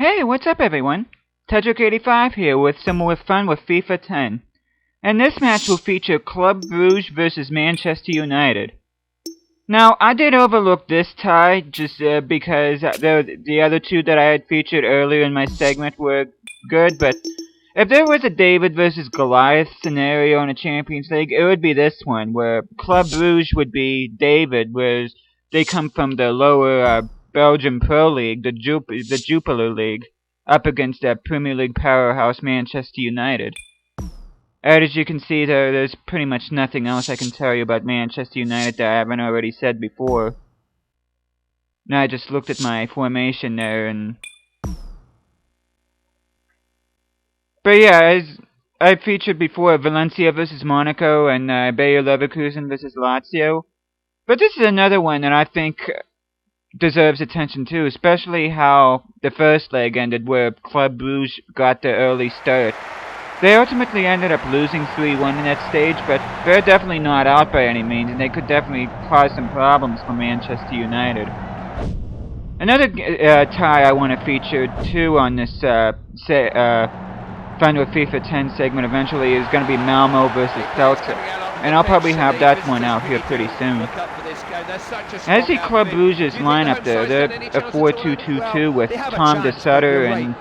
Hey, what's up everyone? Tedrick85 here with some more fun with FIFA 10. And this match will feature Club Brugge versus Manchester United. Now, I did overlook this tie just because the other two that I had featured earlier in my segment were good, but if there was a David versus Goliath scenario in a Champions League, it would be this one, where Club Brugge would be David, whereas they come from the lower Belgian Pro League, the Jupiler League, up against that Premier League powerhouse Manchester United. And as you can see there's pretty much nothing else I can tell you about Manchester United that I haven't already said before. Now I just looked at my formation there and... But yeah, as I featured before, Valencia versus Monaco and Bayer Leverkusen versus Lazio. But this is another one that I think deserves attention too, especially how the first leg ended where Club Brugge got the early start. They ultimately ended up losing 3-1 in that stage, but they're definitely not out by any means, and they could definitely cause some problems for Manchester United. Another tie I want to feature too on this Fun with FIFA 10 segment eventually is going to be Malmo versus Celtic, and I'll probably have that one out here pretty soon. As the Club Brugge's lineup there, they're a 4-2-2-2 with Tom de Sutter and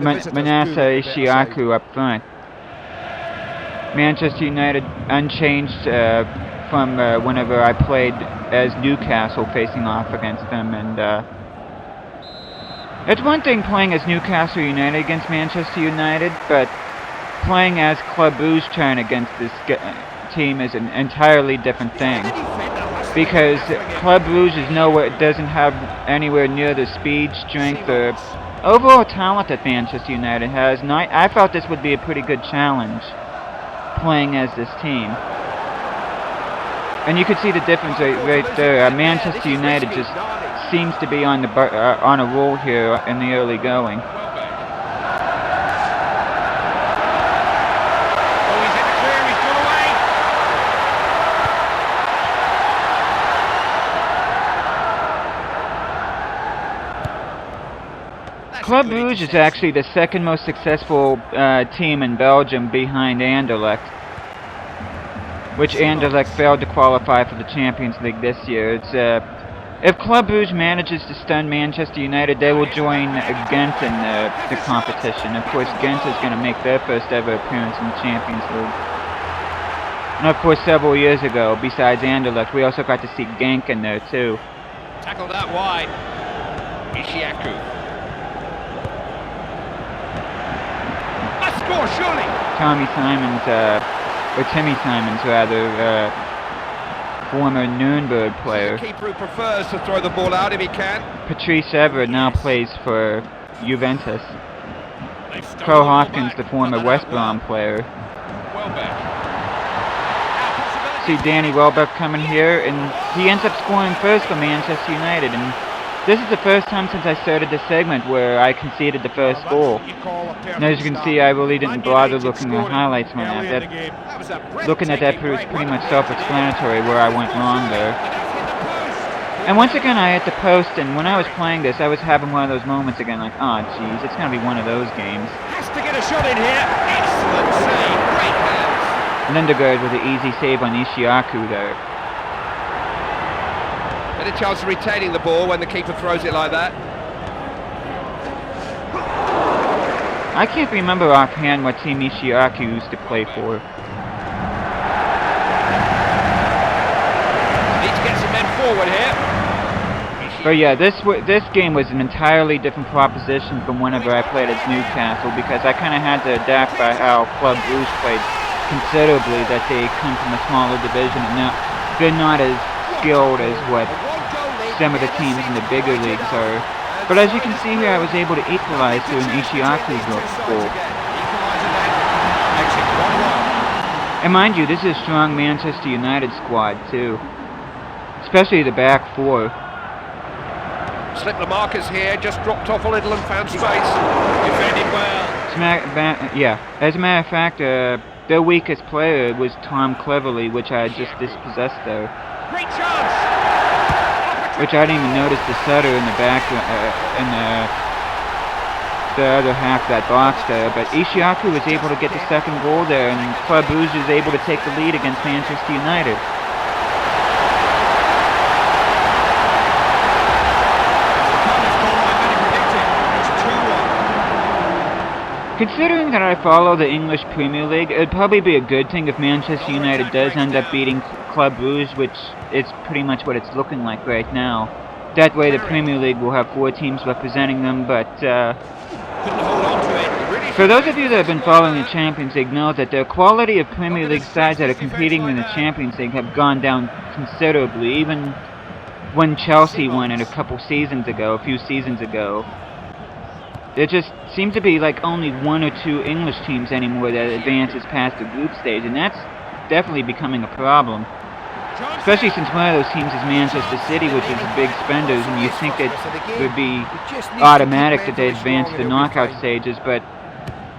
Manasseh Ishiaku up front. Manchester United unchanged from whenever I played as Newcastle facing off against them, and it's one thing playing as Newcastle United against Manchester United, but playing as Club Brugge turn against this team is an entirely different thing. Because Club Brugge doesn't have anywhere near the speed, strength, or overall talent that Manchester United has, and I felt this would be a pretty good challenge, playing as this team. And you can see the difference right there. Manchester United just seems to be on a roll here in the early going. Club Brugge is actually the second most successful team in Belgium behind Anderlecht, which Anderlecht failed to qualify for the Champions League this year. If Club Brugge manages to stun Manchester United, they will join Ghent in the competition. Of course, Ghent is going to make their first ever appearance in the Champions League. And of course, several years ago, besides Anderlecht, we also got to see Genk in there too. Tackled that wide. Ishiaku. A score, surely! Timmy Simons rather, former Nuremberg player. Keeper who prefers to throw the ball out if he can. Patrice Evra now plays for Juventus. Carl Hopkins, the former West Brom player. See Danny Welbeck coming here, and he ends up scoring first for Manchester United. And this is the first time since I started this segment where I conceded the first goal. And as you can see, I really didn't bother looking at highlights on that. Looking at that was pretty much self-explanatory where I went wrong there. And once again, I hit the post, and when I was playing this, I was having one of those moments again, like, oh jeez, it's gonna be one of those games. Has to get a shot in here. Excellent save. Great hands. Lindegaard with an easy save on Ishiaku there. Better chance of retaining the ball when the keeper throws it like that. I can't remember offhand what team Ishiaku used to play for. Need to get some men forward here. But yeah, this game was an entirely different proposition from whenever I played as Newcastle, because I kind of had to adapt by how Club Brugge played considerably, that they come from a smaller division and now they're not as skilled as what some of the teams in the bigger leagues are. But as you can see here, I was able to equalize through an Ishiaku goal. And mind you, this is a strong Manchester United squad too, especially the back four. Slipped the markers here, just dropped off a little and found space. Defended well. As a matter of fact, their weakest player was Tom Cleverley, which I had just dispossessed there. Great chance! Which I didn't even notice the Sutter in the back, the other half of that box there, but Ishiaku was able to get the second goal there, and Club Brugge was able to take the lead against Manchester United. Considering that I follow the English Premier League, it would probably be a good thing if Manchester United does end up beating Club Brugge, which is pretty much what it's looking like right now. That way the Premier League will have 4 teams representing them, but for those of you that have been following the Champions League know that the quality of Premier League sides that are competing in the Champions League have gone down considerably, even when Chelsea won it a few seasons ago. There just seems to be like only 1 or 2 English teams anymore that advances past the group stage, and that's definitely becoming a problem. Especially since one of those teams is Manchester City, which is big spenders, and you think that it would be automatic that they advance to the knockout stages, but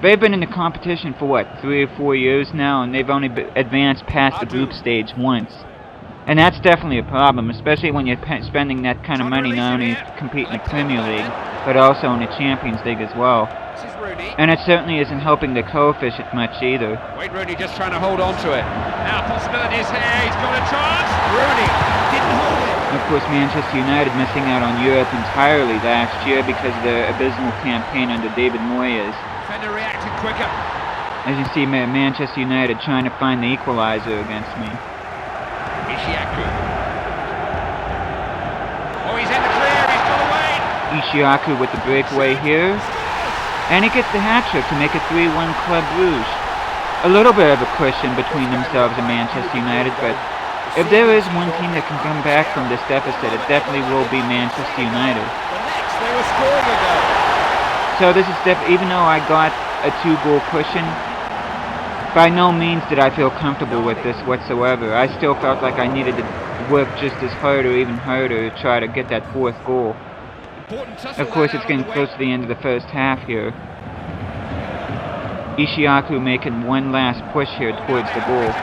they've been in the competition for what, 3 or 4 years now, and they've only advanced past the group stage once. And that's definitely a problem, especially when you're spending that kind of money not only to compete in the Premier League, but also in the Champions League as well. And it certainly isn't helping the coefficient much either. Wayne Rooney just trying to hold on to it. Now possibilities here, he's got a chance. Rooney didn't hold it. And of course Manchester United missing out on Europe entirely last year because of their abysmal campaign under David Moyes. Defender reacted quicker. As you see, Manchester United trying to find the equalizer against me. Ishiaku. Oh, he's in the clear, he's got away. Ishiaku with the breakaway here. And he gets the hat-trick to make it 3-1 Club Brugge. A little bit of a cushion between themselves and Manchester United, but if there is one team that can come back from this deficit, it definitely will be Manchester United. They were scoring a goal. So this is even though I got a 2-goal cushion, by no means did I feel comfortable with this whatsoever. I still felt like I needed to work just as hard or even harder to try to get that 4th goal. Of course, it's getting close to the end of the first half here. Ishiaku making one last push here towards the goal.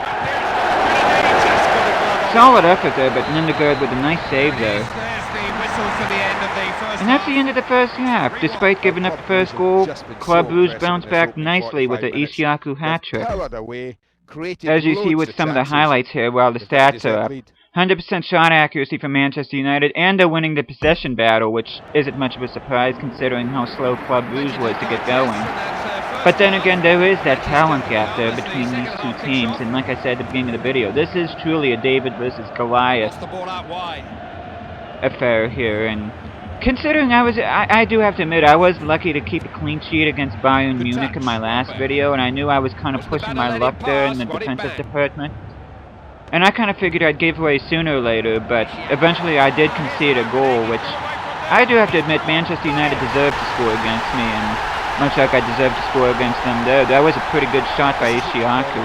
Solid effort there, but Lindegaard with a nice save there. And that's the end of the first half. Despite giving up the first goal, Club Brugge bounced back nicely with the Ishiaku hat-trick. As you see with some of the highlights here while the stats are up. 100% shot accuracy for Manchester United, and they're winning the possession battle, which isn't much of a surprise considering how slow Club Brugge was to get going. But then again, there is that talent gap there between these 2 teams, and like I said at the beginning of the video, this is truly a David versus Goliath affair here, and considering I do have to admit, I was lucky to keep a clean sheet against Bayern Munich in my last video, and I knew I was kind of pushing my luck there in the defensive department. And I kind of figured I'd give away sooner or later, but eventually I did concede a goal, which I do have to admit Manchester United deserved to score against me, and much like I deserved to score against them there. That was a pretty good shot by Ishiaku.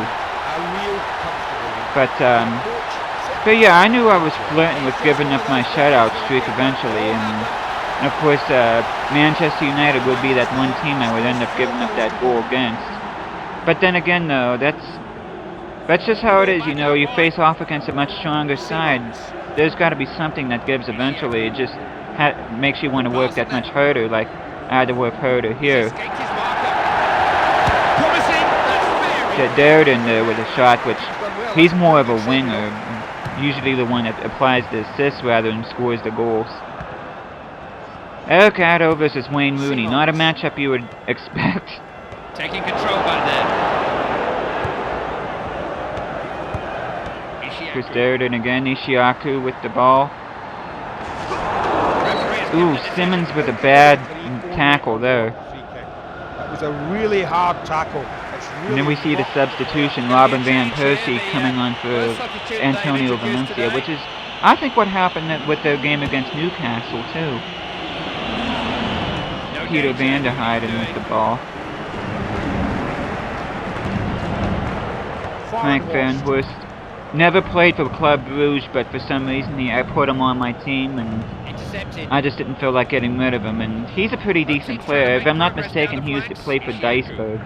But yeah, I knew I was flirting with giving up my shutout streak eventually, and of course Manchester United would be that one team I would end up giving up that goal against. But then again though, that's just how it is, you know, you face off against a much stronger side. There's got to be something that gives eventually. It just makes you want to work that much harder, like I had to work harder here. Dared in there with a shot, which he's more of a winger, usually the one that applies the assists rather than scores the goals. Elgato versus Wayne Rooney, not a matchup you would expect. Taking control back there. Chris Darden again, Ishiaku with the ball. Ooh, Simmons with a bad tackle there. That was a really hard tackle. And then we see the substitution, Robin Van Persie coming on for Antonio Valencia, which is, I think, what happened with their game against Newcastle, too. Peter van der Heijden with the ball. Frank Van Horst. Never played for Club Brugge, but for some reason I put him on my team, and I just didn't feel like getting rid of him. And he's a pretty decent player. If I'm not mistaken, he used to play for Duisburg.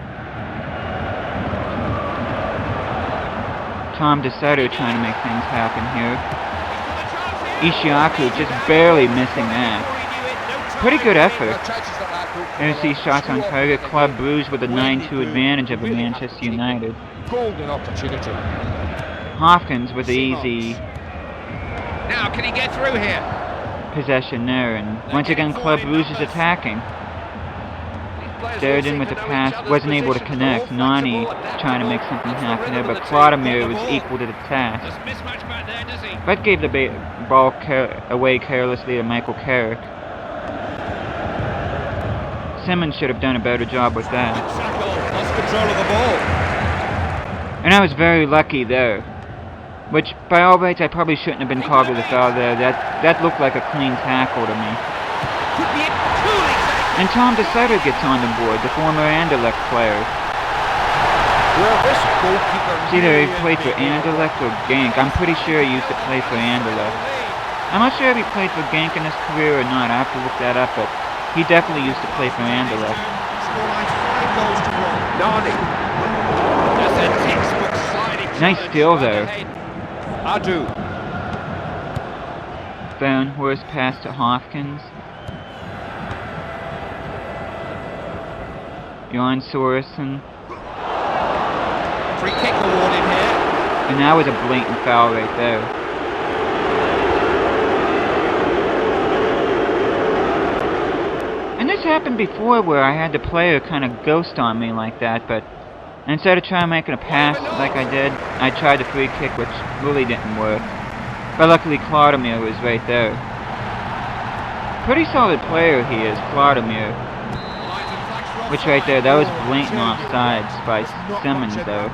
Tom DeSutter trying to make things happen here. Ishiaku just barely missing that. Pretty good effort. NFC shots on target. Club Brugge with a 9-2 advantage over Manchester United. Golden opportunity. Hopkins with the easy Now, can he get through here? possession there, and once again Club Brugge is attacking. Storied with the pass, wasn't able to connect. Nani trying to make something happen there, but Vladimir was equal to the task. But gave the ball away carelessly to Michael Carrick. Simmons should have done a better job with that. Lost control of the ball. And I was very lucky there. Which, by all rights, I probably shouldn't have been called with a foul there. That looked like a clean tackle to me. And Tom DeSutter gets on the board, the former Anderlecht player. Well, this goalkeeper It's either he played for Anderlecht or Genk. I'm pretty sure he used to play for Anderlecht. I'm not sure if he played for Genk in his career or not. I have to look that up, but he definitely used to play for Anderlecht. Nice steal there. Adu. Van Horst pass to Hopkins. Jan Sorensen. Free kick awarded here. And that was a blatant foul right there. And this happened before where I had the player kind of ghost on me like that, but instead of trying making a pass like I did, I tried the free kick, which really didn't work. But luckily Vladimir was right there. Pretty solid player he is, Vladimir. Which right there, that was blatant offsides by Simmons though.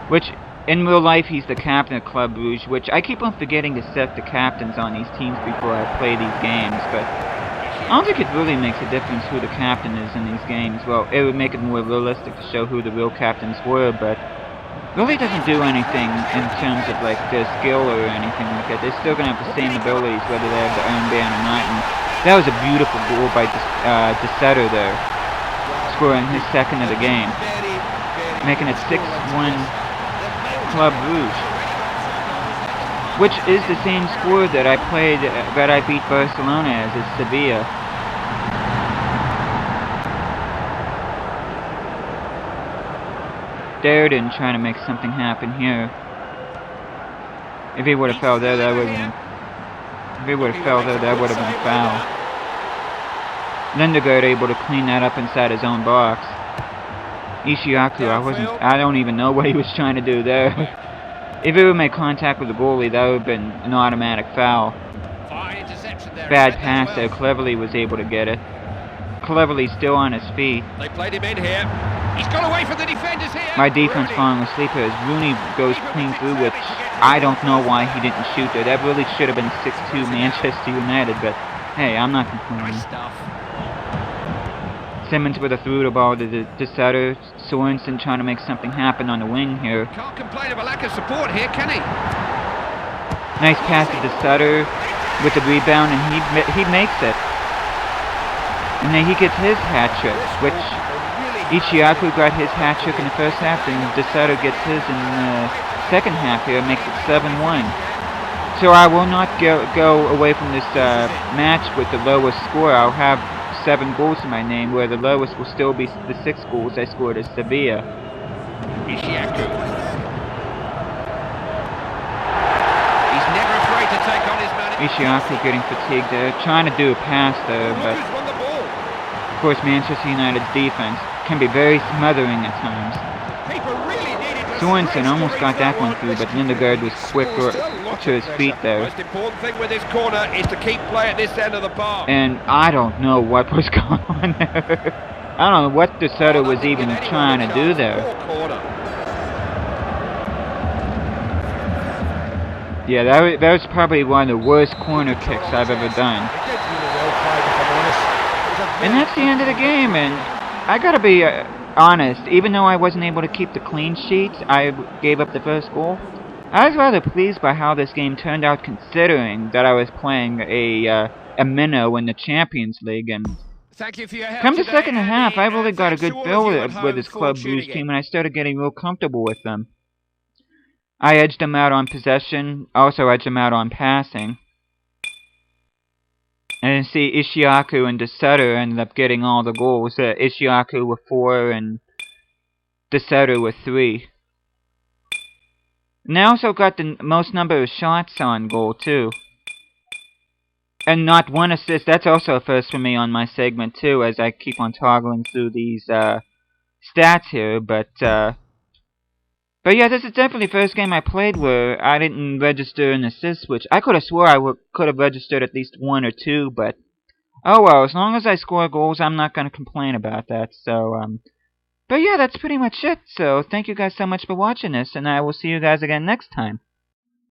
Which, in real life, he's the captain of Club Brugge, which I keep on forgetting to set the captains on these teams before I play these games, but I don't think it really makes a difference who the captain is in these games. Well, it would make it more realistic to show who the real captains were, but really doesn't do anything in terms of like their skill or anything like that. They're still going to have the same abilities whether they have the Iron Band or not. And that was a beautiful goal by DeSutter there, scoring his second of the game, making it 6-1 Club Brugge, which is the same score that I beat Barcelona as is Sevilla. Darden trying to make something happen here. If he would have fell there, that would have been. If he would have fell there, that would have been a foul. Lindegaard able to clean that up inside his own box. Ishiaku, I don't even know what he was trying to do there. If he would have made contact with the goalie, that would have been an automatic foul. Bad pass there, Cleverly was able to get it. Cleverly still on his feet. They played him in here. He's gone away from the defenders here. My defense falling asleep here as Rooney goes clean through, which I don't know why he didn't shoot there. That really should have been 6-2 Manchester United, but hey, I'm not complaining. Simmons with a through the ball to DeSutter. Sorensen trying to make something happen on the wing here. Can't complain of a lack of support here, can he? Nice pass to DeSutter with the rebound, and he makes it. And then he gets his hat-trick, which Ichiaku got his hat-trick in the first half, and DeSutter gets his in the second half here, makes it 7-1. So I will not go away from this match with the lowest score. I'll have 7 goals in my name, where the lowest will still be the 6 goals I scored at Sevilla. Ishiaku. He's never afraid to take on his man. Ishiaku getting fatigued there, trying to do a pass there, but of course Manchester United's defense can be very smothering at times. Sorensen almost got that one through, but Lindegaard was quick to his feet there. The most important thing with this corner is to keep play at this end of the park. And I don't know what was going on there. I don't know what DeSutter was even trying to do there. Yeah, that was probably one of the worst corner kicks I've ever done. And that's the end of the game, and I gotta be honest, even though I wasn't able to keep the clean sheets, I gave up the first goal. I was rather pleased by how this game turned out, considering that I was playing a minnow in the Champions League, and Thank you for your help come the today, second half, I Andy, really and got a thanks good to all feel of you at with home this for Club tuning Brugge in. team, and I started getting real comfortable with them. I edged them out on possession, also edged them out on passing. And see, Ishiaku and DeSutter ended up getting all the goals. Ishiaku with 4 and DeSutter with 3. And I also got the most number of shots on goal, too. And not 1 assist. That's also a first for me on my segment, too, as I keep on toggling through these stats here. But yeah, this is definitely the first game I played where I didn't register an assist, which I could have swore I could have registered at least 1 or 2, but oh well, as long as I score goals, I'm not going to complain about that. So, but yeah, that's pretty much it. So, thank you guys so much for watching this, and I will see you guys again next time.